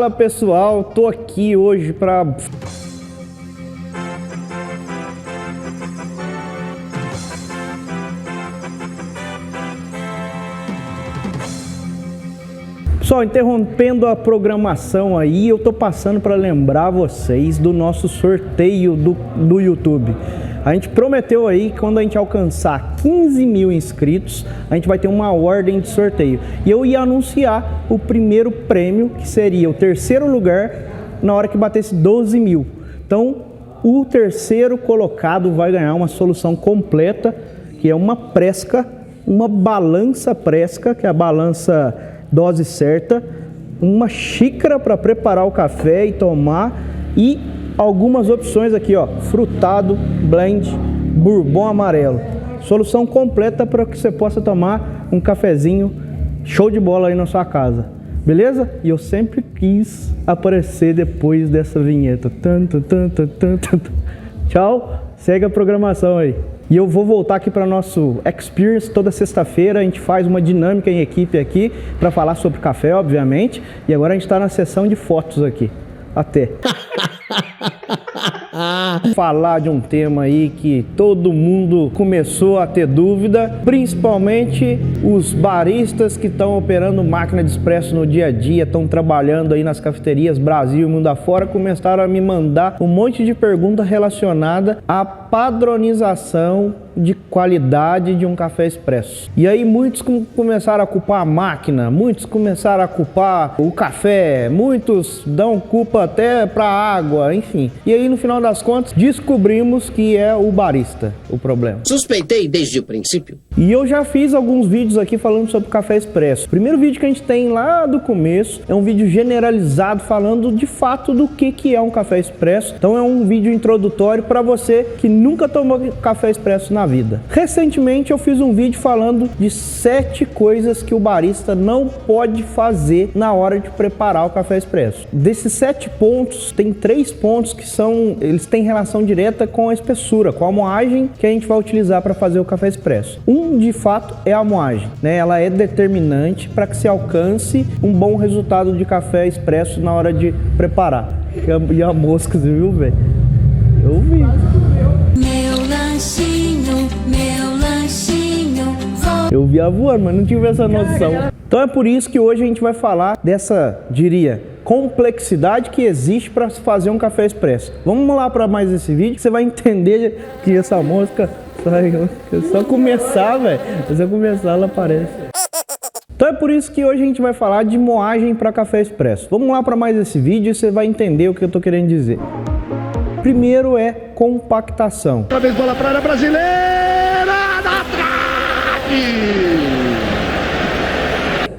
Fala pessoal, tô aqui hoje para Pessoal, interrompendo a programação aí, eu tô passando para lembrar vocês do nosso sorteio do YouTube. A gente prometeu aí que quando a gente alcançar 15 mil inscritos, a gente vai ter uma ordem de sorteio. E eu ia anunciar o primeiro prêmio, que seria o terceiro lugar, na hora que batesse 12 mil. Então, o terceiro colocado vai ganhar uma solução completa, que é uma Presca, uma balança Presca, que é a balança dose certa, uma xícara para preparar o café e tomar e algumas opções aqui, ó, frutado, blend, bourbon amarelo. Solução completa para que você possa tomar um cafezinho show de bola aí na sua casa. Beleza? E eu sempre quis aparecer depois dessa vinheta. Tchau, segue a programação aí. E eu vou voltar aqui para nosso Experience toda sexta-feira. A gente faz uma dinâmica em equipe aqui para falar sobre café, obviamente. E agora a gente está na sessão de fotos aqui. Até. Falar de um tema aí que todo mundo começou a ter dúvida, principalmente os baristas que estão operando máquina de expresso no dia a dia, estão trabalhando aí nas cafeterias Brasil e mundo afora, começaram a me mandar um monte de perguntas relacionadas à padronização de qualidade de um café expresso. E aí muitos começaram a culpar a máquina, muitos começaram a culpar o café, muitos dão culpa até para a água, enfim. E aí no final das contas descobrimos que é o barista o problema. Suspeitei desde o princípio. E eu já fiz alguns vídeos aqui falando sobre café expresso. O primeiro vídeo que a gente tem lá do começo é um vídeo generalizado falando de fato do que é um café expresso. Então é um vídeo introdutório para você que nunca tomou café expresso na vida. Recentemente eu fiz um vídeo falando de 7 coisas que o barista não pode fazer na hora de preparar o café expresso. Desses 7 pontos, tem 3 pontos que eles têm relação direta com a espessura, com a moagem que a gente vai utilizar para fazer o café expresso. De fato, é a moagem, né? Ela é determinante para que se alcance um bom resultado de café expresso na hora de preparar. E a mosca, você viu, velho? Eu vi. Meu lanchinho, Eu vi a voando, mas não tive essa noção. Então é por isso que hoje a gente vai falar dessa, diria, complexidade que existe para se fazer um café expresso. Vamos lá para mais esse vídeo, você vai entender que essa mosca, é só começar, velho, é só começar ela aparece. Então é por isso que hoje a gente vai falar de moagem para café expresso. Vamos lá para mais esse vídeo e você vai entender o que eu tô querendo dizer. Primeiro é compactação. Outra vez bola para a área brasileira, na trave!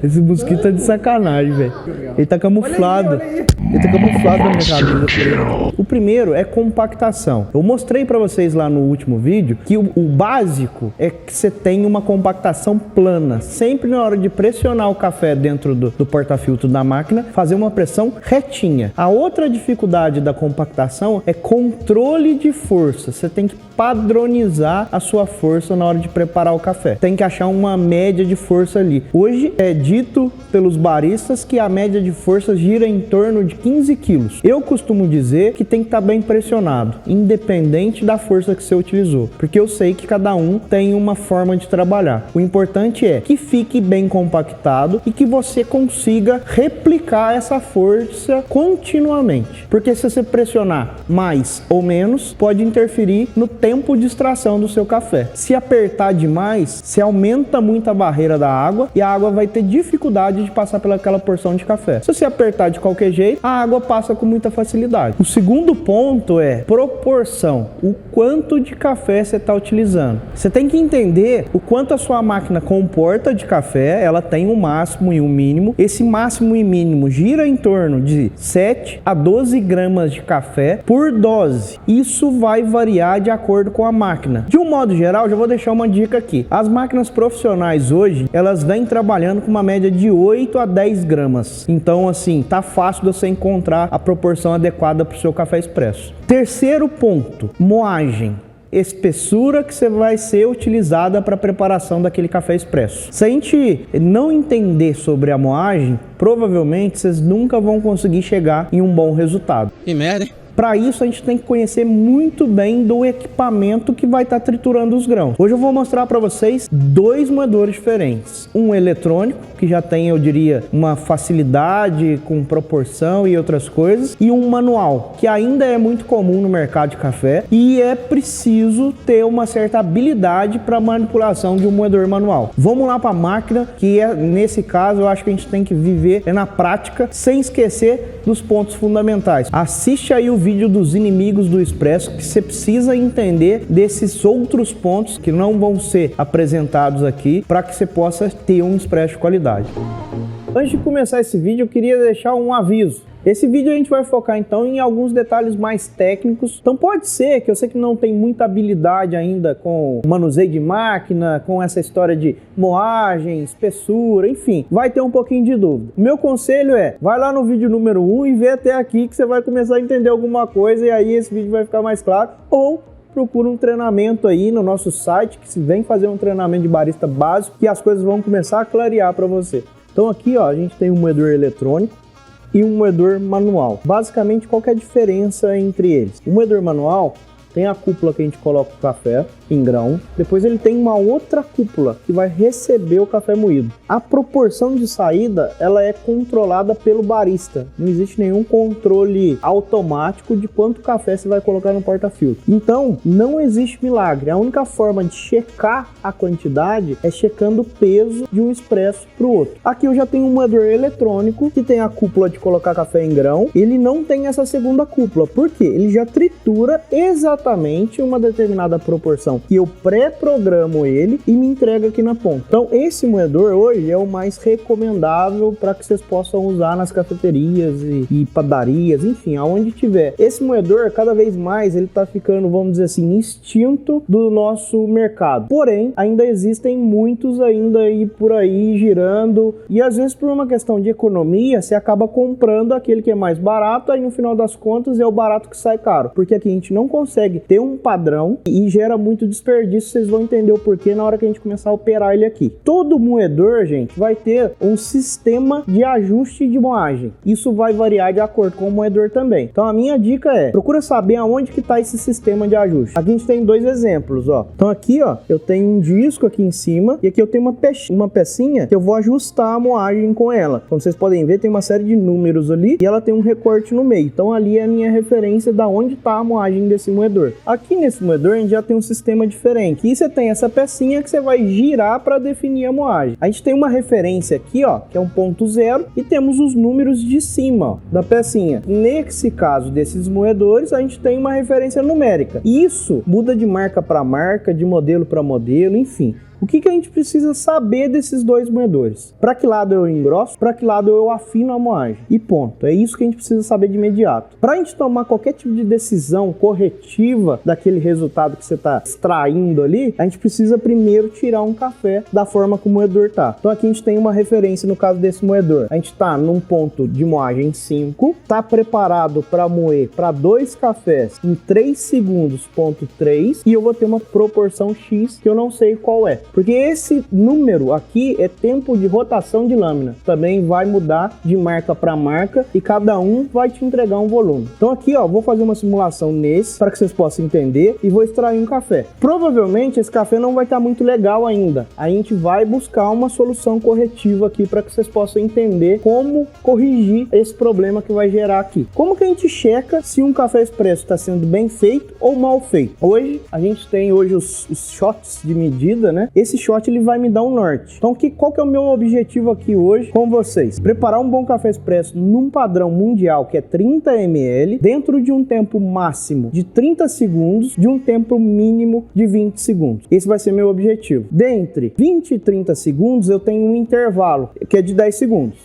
Esse mosquito tá de sacanagem, velho. Ele tá camuflado. Ele tá camuflado na minha camisa. O primeiro é compactação. Eu mostrei pra vocês lá no último vídeo que o básico é que você tem uma compactação plana. Sempre na hora de pressionar o café dentro do porta-filtro da máquina, fazer uma pressão retinha. A outra dificuldade da compactação é controle de força. Você tem que padronizar a sua força na hora de preparar o café. Tem que achar uma média de força ali. Hoje é dito pelos baristas que a média de força gira em torno de 15 quilos. Eu costumo dizer que tem que estar bem pressionado, independente da força que você utilizou, porque eu sei que cada um tem uma forma de trabalhar. O importante é que fique bem compactado e que você consiga replicar essa força continuamente, porque se você pressionar mais ou menos, pode interferir no tempo de extração do seu café. Se apertar demais, se aumenta muito a barreira da água e a água vai ter dificuldade de passar pelaquela porção de café. Se você apertar de qualquer jeito, a água passa com muita facilidade. O segundo ponto é proporção. O quanto de café você está utilizando. Você tem que entender o quanto a sua máquina comporta de café. Ela tem um máximo e um mínimo. Esse máximo e mínimo gira em torno de 7 a 12 gramas de café por dose. Isso vai variar de acordo com a máquina. De um modo geral, já vou deixar uma dica aqui. As máquinas profissionais hoje, elas vêm trabalhando com uma média de 8 a 10 gramas. Então, assim, tá fácil de você encontrar a proporção adequada para o seu café expresso. Terceiro ponto, moagem. espessura que você vai ser utilizada para a preparação daquele café expresso. Se a gente não entender sobre a moagem, provavelmente vocês nunca vão conseguir chegar em um bom resultado. Que merda, hein? Para isso, a gente tem que conhecer muito bem do equipamento que vai estar triturando os grãos. Hoje eu vou mostrar para vocês dois moedores diferentes. Um eletrônico, que já tem, eu diria, uma facilidade com proporção e outras coisas. E um manual, que ainda é muito comum no mercado de café. E é preciso ter uma certa habilidade para manipulação de um moedor manual. Vamos lá para a máquina, que nesse caso eu acho que a gente tem que viver na prática, sem esquecer dos pontos fundamentais. Assiste aí o vídeo dos inimigos do expresso, que você precisa entender desses outros pontos que não vão ser apresentados aqui para que você possa ter um expresso de qualidade. Antes de começar esse vídeo, eu queria deixar um aviso. Esse vídeo a gente vai focar então em alguns detalhes mais técnicos. Então pode ser que eu sei que não tem muita habilidade ainda com manuseio de máquina, com essa história de moagem, espessura, enfim, vai ter um pouquinho de dúvida. O meu conselho é, vai lá no vídeo número 1 e vê até aqui que você vai começar a entender alguma coisa e aí esse vídeo vai ficar mais claro. Ou procura um treinamento aí no nosso site, que se vem fazer um treinamento de barista básico, que as coisas vão começar a clarear para você. Então aqui ó, a gente tem um moedor eletrônico e um moedor manual. Basicamente, qual que é a diferença entre eles? O moedor manual tem a cúpula que a gente coloca o café em grão, depois ele tem uma outra cúpula que vai receber o café moído. A proporção de saída, ela é controlada pelo barista. Não existe nenhum controle automático de quanto café você vai colocar no porta-filtro. Então, não existe milagre. A única forma de checar a quantidade é checando o peso de um expresso para o outro. Aqui eu já tenho um moedor eletrônico que tem a cúpula de colocar café em grão. Ele não tem essa segunda cúpula. Por quê? Ele já tritura exatamente uma determinada proporção que eu pré-programo ele e me entrega aqui na ponta. Então esse moedor hoje é o mais recomendável para que vocês possam usar nas cafeterias e padarias, enfim, aonde tiver. Esse moedor, cada vez mais, ele tá ficando, vamos dizer assim, extinto do nosso mercado. Porém, ainda existem muitos ainda aí por aí girando e às vezes por uma questão de economia, você acaba comprando aquele que é mais barato, aí no final das contas é o barato que sai caro, porque aqui a gente não consegue ter um padrão e gera muito desperdício. Vocês vão entender o porquê na hora que a gente começar a operar ele aqui. Todo moedor, gente, vai ter um sistema de ajuste de moagem. Isso vai variar de acordo com o moedor também. Então a minha dica é, procura saber aonde que está esse sistema de ajuste. Aqui a gente tem dois exemplos, ó. Então aqui, ó, eu tenho um disco aqui em cima e aqui eu tenho uma pecinha que eu vou ajustar a moagem com ela. Como vocês podem ver, tem uma série de números ali e ela tem um recorte no meio. Então ali é a minha referência da onde está a moagem desse moedor. Aqui nesse moedor a gente já tem um sistema diferente. E você tem essa pecinha que você vai girar para definir a moagem. A gente tem uma referência aqui, ó, que é um ponto zero, e temos os números de cima, ó, da pecinha. Nesse caso desses moedores, a gente tem uma referência numérica. Isso muda de marca para marca, de modelo para modelo, enfim. O que a gente precisa saber desses dois moedores? Para que lado eu engrosso, para que lado eu afino a moagem. E ponto. É isso que a gente precisa saber de imediato. Para a gente tomar qualquer tipo de decisão corretiva daquele resultado que você está extraindo ali, a gente precisa primeiro tirar um café da forma que o moedor está. Então aqui a gente tem uma referência no caso desse moedor. A gente está num ponto de moagem 5, está preparado para moer para 2 cafés em 3 segundos, ponto 3, e eu vou ter uma proporção X que eu não sei qual é. Porque esse número aqui é tempo de rotação de lâmina. Também vai mudar de marca para marca e cada um vai te entregar um volume. Então aqui, ó, vou fazer uma simulação nesse para que vocês possam entender e vou extrair um café. Provavelmente esse café não vai estar muito legal ainda. A gente vai buscar uma solução corretiva aqui para que vocês possam entender como corrigir esse problema que vai gerar aqui. Como que a gente checa se um café expresso está sendo bem feito ou mal feito? Hoje, a gente tem os shots de medida, né? Esse shot ele vai me dar um norte. Então qual que é o meu objetivo aqui hoje com vocês? Preparar um bom café expresso num padrão mundial que é 30 ml, dentro de um tempo máximo de 30 segundos, de um tempo mínimo de 20 segundos. Esse vai ser meu objetivo. Dentre 20 e 30 segundos eu tenho um intervalo que é de 10 segundos.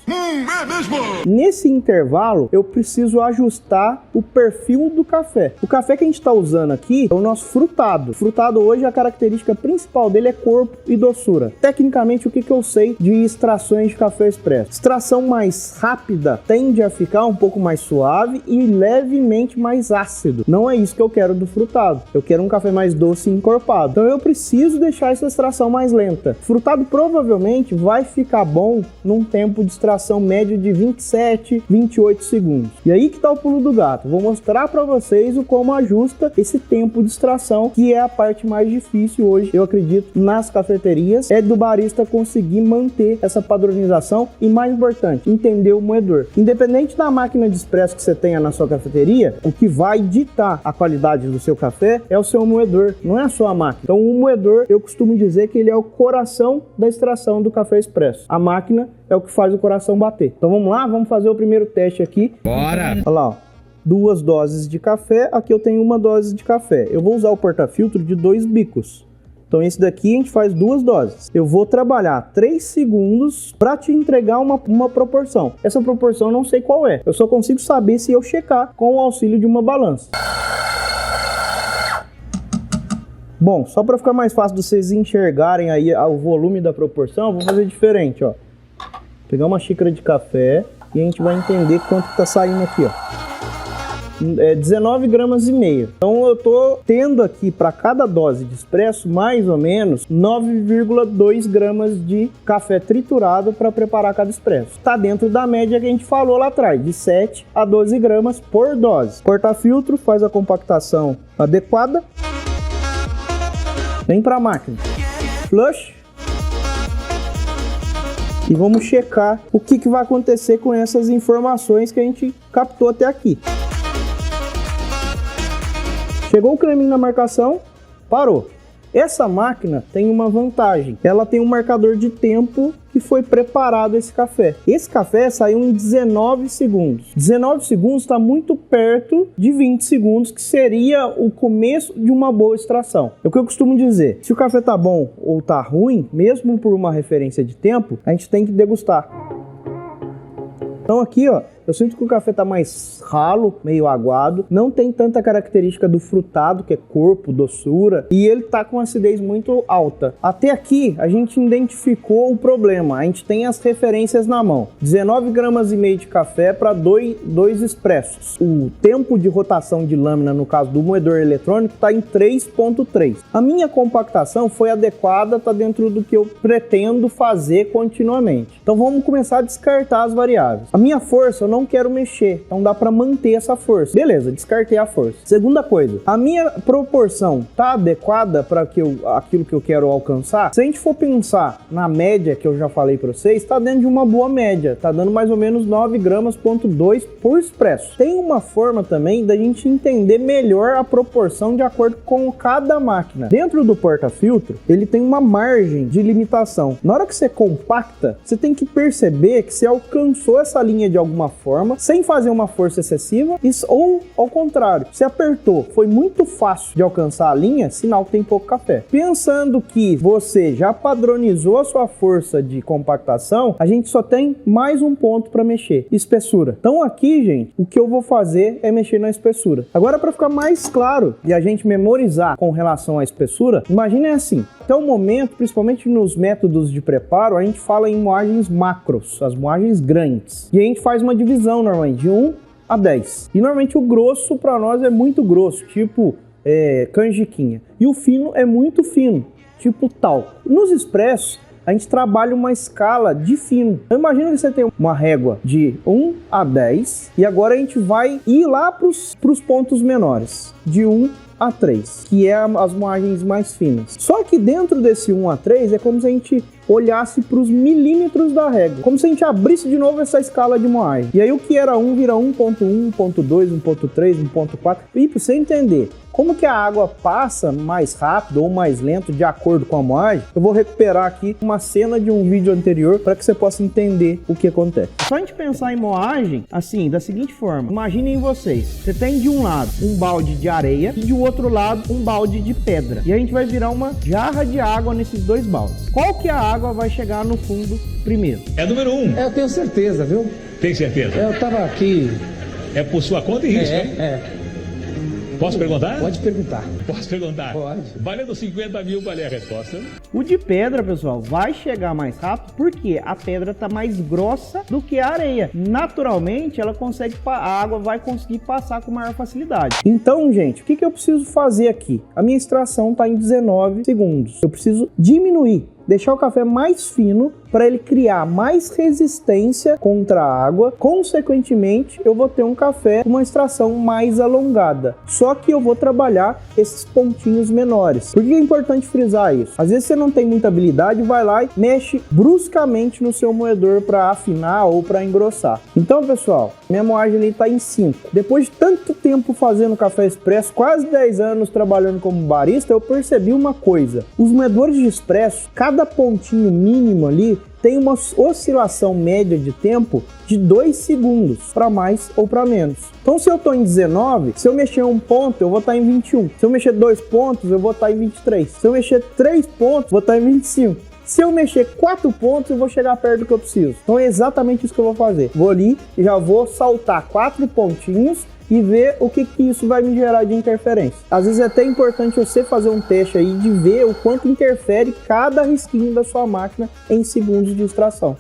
É mesmo? Nesse intervalo, eu preciso ajustar o perfil do café. O café que a gente está usando aqui é o nosso frutado. O frutado hoje, a característica principal dele é corpo e doçura. Tecnicamente, o que eu sei de extrações de café expresso? Extração mais rápida tende a ficar um pouco mais suave e levemente mais ácido. Não é isso que eu quero do frutado. Eu quero um café mais doce e encorpado. Então eu preciso deixar essa extração mais lenta. O frutado provavelmente vai ficar bom num tempo de extração médio de 27, 28 segundos. E aí que tá o pulo do gato. Vou mostrar para vocês o como ajusta esse tempo de extração, que é a parte mais difícil hoje, eu acredito, nas cafeterias, é do barista conseguir manter essa padronização e, mais importante, entender o moedor. Independente da máquina de expresso que você tenha na sua cafeteria, o que vai ditar a qualidade do seu café é o seu moedor, não é a sua máquina. Então o moedor, eu costumo dizer que ele é o coração da extração do café expresso. A máquina é o que faz o coração bater. Então vamos lá, vamos fazer o primeiro teste aqui. Bora! Olha lá, ó. 2 doses de café, aqui eu tenho 1 dose de café. Eu vou usar o porta-filtro de 2 bicos. Então esse daqui a gente faz 2 doses. Eu vou trabalhar 3 segundos para te entregar uma proporção. Essa proporção eu não sei qual é. Eu só consigo saber se eu checar com o auxílio de uma balança. Bom, só para ficar mais fácil de vocês enxergarem aí o volume da proporção, eu vou fazer diferente, ó. Pegar uma xícara de café e a gente vai entender quanto que tá saindo aqui, ó. É 19 gramas e meio. Então eu tô tendo aqui para cada dose de expresso mais ou menos 9,2 gramas de café triturado para preparar cada expresso. Tá dentro da média que a gente falou lá atrás, de 7 a 12 gramas por dose. Porta-filtro faz a compactação adequada. Vem para a máquina. Flush. E vamos checar o que vai acontecer com essas informações que a gente captou até aqui. Chegou o creminho na marcação, parou. Essa máquina tem uma vantagem. Ela tem um marcador de tempo que foi preparado esse café. Esse café saiu em 19 segundos. 19 segundos está muito perto de 20 segundos, que seria o começo de uma boa extração. É o que eu costumo dizer. Se o café tá bom ou tá ruim, mesmo por uma referência de tempo, a gente tem que degustar. Então aqui, ó, eu sinto que o café tá mais ralo, meio aguado, não tem tanta característica do frutado, que é corpo, doçura, e ele tá com acidez muito alta. Até aqui, a gente identificou o problema, a gente tem as referências na mão. 19 gramas e meio de café para 2 expressos. O tempo de rotação de lâmina, no caso do moedor eletrônico, tá em 3.3. A minha compactação foi adequada, tá dentro do que eu pretendo fazer continuamente. Então vamos começar a descartar as variáveis. A minha força, eu não quero mexer, então dá para manter essa força. Beleza, descartei a força. Segunda coisa, a minha proporção tá adequada para aquilo que eu quero alcançar? Se a gente for pensar na média que eu já falei para vocês, tá dentro de uma boa média, tá dando mais ou menos 9 gramas,2 por expresso. Tem uma forma também da gente entender melhor a proporção de acordo com cada máquina. Dentro do porta-filtro, ele tem uma margem de limitação. Na hora que você compacta, você tem que perceber que você alcançou essa linha de alguma forma, sem fazer uma força excessiva, ou ao contrário, se apertou, foi muito fácil de alcançar a linha, sinal que tem pouco café. Pensando que você já padronizou a sua força de compactação, a gente só tem mais um ponto para mexer: espessura. Então aqui, gente, o que eu vou fazer é mexer na espessura. Agora, para ficar mais claro e a gente memorizar com relação à espessura, imaginem assim: até o momento, principalmente nos métodos de preparo, a gente fala em moagens macros, as moagens grandes, e a gente faz uma divisão normalmente de 1 a 10. E normalmente o grosso para nós é muito grosso, tipo canjiquinha. E o fino é muito fino, tipo talco. Nos expressos, a gente trabalha uma escala de fino. Então imagina que você tem uma régua de 1 a 10 e agora a gente vai ir lá para os pontos menores, de 1 a 3, que é as moagens mais finas. Só que dentro desse 1 a 3 é como se a gente olhasse para os milímetros da régua, como se a gente abrisse de novo essa escala de moagem. E aí o que era 1 vira 1.1, 1.2, 1.3, 1.4. E para você entender como que a água passa mais rápido ou mais lento de acordo com a moagem, eu vou recuperar aqui uma cena de um vídeo anterior para que você possa entender o que acontece. Só a gente pensar em moagem assim, da seguinte forma: imaginem vocês, você tem de um lado um balde de areia e de outro outro lado um balde de pedra. E a gente vai virar uma jarra de água nesses dois baldes. Qual que a água vai chegar no fundo primeiro? É número 1. Eu tenho certeza, viu? Tem certeza? Eu tava aqui. É por sua conta e risco, hein? Posso perguntar? Pode perguntar. Posso perguntar? Pode. Valendo 50 mil, qual é a resposta? O de pedra, pessoal, vai chegar mais rápido porque a pedra tá mais grossa do que a areia. Naturalmente, a água vai conseguir passar com maior facilidade. Então, gente, o que eu preciso fazer aqui? A minha extração tá em 19 segundos. Eu preciso diminuir, deixar o café mais fino para ele criar mais resistência contra a água. Consequentemente, eu vou ter um café com uma extração mais alongada. Só que eu vou trabalhar esses pontinhos menores. Por que é importante frisar isso? Às vezes você não tem muita habilidade, vai lá e mexe bruscamente no seu moedor para afinar ou para engrossar. Então, pessoal, minha moagem ali está em 5. Depois de tanto tempo fazendo café expresso, quase 10 anos trabalhando como barista, eu percebi uma coisa. Os moedores de expresso, cada pontinho mínimo ali tem uma oscilação média de tempo de 2 segundos, para mais ou para menos. Então, se eu estou em 19, se eu mexer um ponto, eu vou estar em 21. Se eu mexer 2 pontos, eu vou estar em 23. Se eu mexer 3 pontos, vou estar em 25. Se eu mexer 4 pontos, eu vou chegar perto do que eu preciso. Então, é exatamente isso que eu vou fazer. Vou ali e já vou saltar 4 pontinhos e ver o que isso vai me gerar de interferência. Às vezes é até importante você fazer um teste aí de ver o quanto interfere cada risquinho da sua máquina em segundos de extração.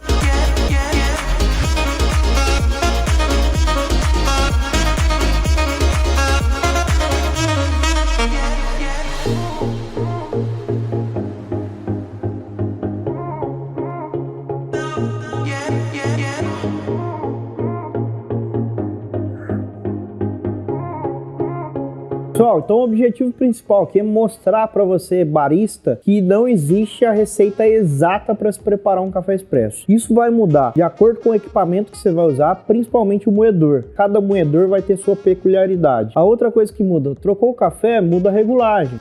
Pessoal, então o objetivo principal aqui é mostrar para você, barista, que não existe a receita exata para se preparar um café expresso. Isso vai mudar de acordo com o equipamento que você vai usar, principalmente o moedor. Cada moedor vai ter sua peculiaridade. A outra coisa que muda, trocou o café, muda a regulagem.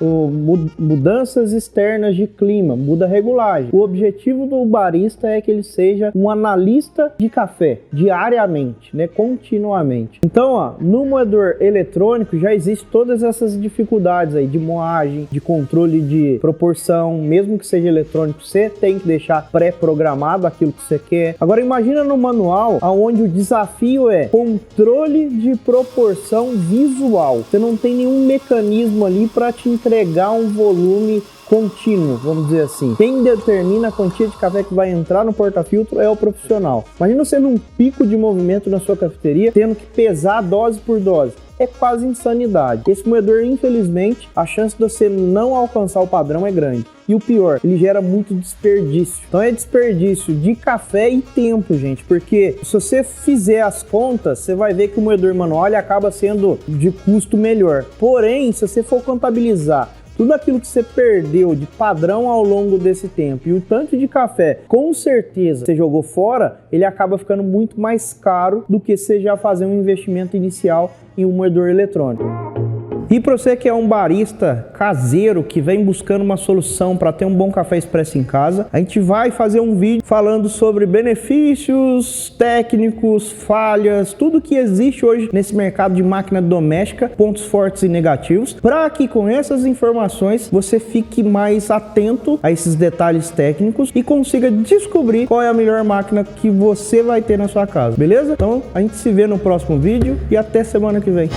Mudanças externas de clima, muda a regulagem. O objetivo do barista é que ele seja um analista de café, diariamente, né, continuamente. Então, ó, no moedor eletrônico já existe todas essas dificuldades aí de moagem, de controle de proporção. Mesmo que seja eletrônico, você tem que deixar pré-programado aquilo que você quer. Agora imagina no manual, onde o desafio é controle de proporção visual. Você não tem nenhum mecanismo ali para te entregar um volume contínuo, vamos dizer assim. Quem determina a quantia de café que vai entrar no porta-filtro é o profissional. Imagina você num pico de movimento na sua cafeteria, tendo que pesar dose por dose. É quase insanidade. Esse moedor, infelizmente, a chance de você não alcançar o padrão é grande. E o pior, ele gera muito desperdício. Então é desperdício de café e tempo, gente. Porque se você fizer as contas, você vai ver que o moedor manual ele acaba sendo de custo melhor. Porém, se você for contabilizar tudo aquilo que você perdeu de padrão ao longo desse tempo e o tanto de café, com certeza, você jogou fora, ele acaba ficando muito mais caro do que você já fazer um investimento inicial em um moedor eletrônico. E para você que é um barista caseiro que vem buscando uma solução para ter um bom café expresso em casa, a gente vai fazer um vídeo falando sobre benefícios técnicos, falhas, tudo que existe hoje nesse mercado de máquina doméstica, pontos fortes e negativos, para que com essas informações você fique mais atento a esses detalhes técnicos e consiga descobrir qual é a melhor máquina que você vai ter na sua casa, beleza? Então a gente se vê no próximo vídeo e até semana que vem.